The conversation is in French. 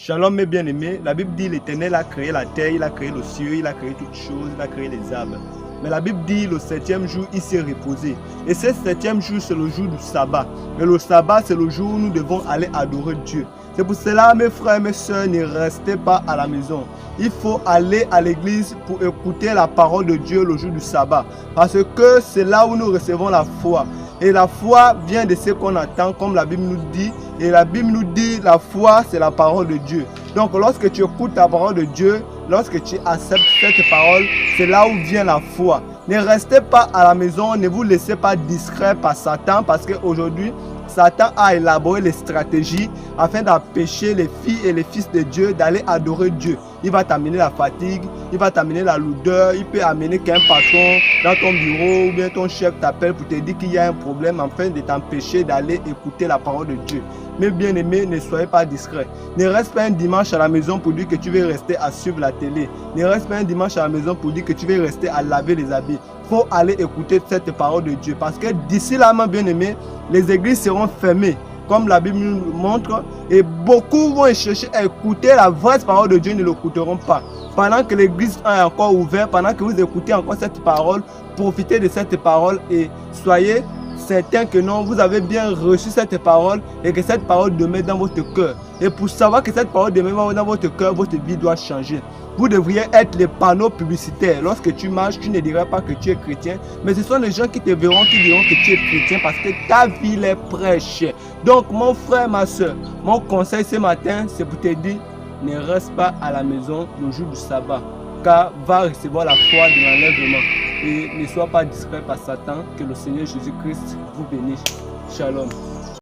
Shalom mes bien-aimés, la Bible dit l'Éternel a créé la terre, il a créé le ciel, il a créé toutes choses, il a créé les arbres. Mais la Bible dit le septième jour, il s'est reposé. Et ce septième jour, c'est le jour du sabbat. Et le sabbat, c'est le jour où nous devons aller adorer Dieu. C'est pour cela, mes frères et mes sœurs, ne restez pas à la maison. Il faut aller à l'église pour écouter la parole de Dieu le jour du sabbat. Parce que c'est là où nous recevons la foi. Et la foi vient de ce qu'on attend, comme la Bible nous dit. Et la Bible nous dit, la foi, c'est la parole de Dieu. Donc, lorsque tu écoutes la parole de Dieu, lorsque tu acceptes cette parole, c'est là où vient la foi. Ne restez pas à la maison, ne vous laissez pas distraire par Satan, parce qu'aujourd'hui, Satan a élaboré les stratégies afin d'empêcher les filles et les fils de Dieu d'aller adorer Dieu. Il va t'amener la fatigue, il va t'amener la lourdeur, il peut amener qu'un patron dans ton bureau ou bien ton chef t'appelle pour te dire qu'il y a un problème afin de t'empêcher d'aller écouter la parole de Dieu. Mais bien aimé, ne soyez pas discret. Ne reste pas un dimanche à la maison pour dire que tu veux rester à suivre la télé. Ne reste pas un dimanche à la maison pour dire que tu veux rester à laver les habits. Il faut aller écouter cette parole de Dieu. Parce que d'ici là, mon bien aimé, les églises seront fermées, comme la Bible nous montre. Et beaucoup vont chercher à écouter la vraie parole de Dieu, ne l'écouteront pas. Pendant que l'église est encore ouverte, pendant que vous écoutez encore cette parole, profitez de cette parole et soyez certain que non, vous avez bien reçu cette parole et que cette parole demeure dans votre cœur. Et pour savoir que cette parole demeure dans votre cœur, votre vie doit changer. Vous devriez être les panneaux publicitaires. Lorsque tu marches, tu ne diras pas que tu es chrétien, mais ce sont les gens qui te verront qui diront que tu es chrétien parce que ta vie les prêche. Donc mon frère, ma soeur, mon conseil ce matin, c'est pour te dire, ne reste pas à la maison le jour du sabbat, car va recevoir la foi de l'enlèvement. Et ne sois pas distrait par Satan, que le Seigneur Jésus-Christ vous bénisse. Shalom.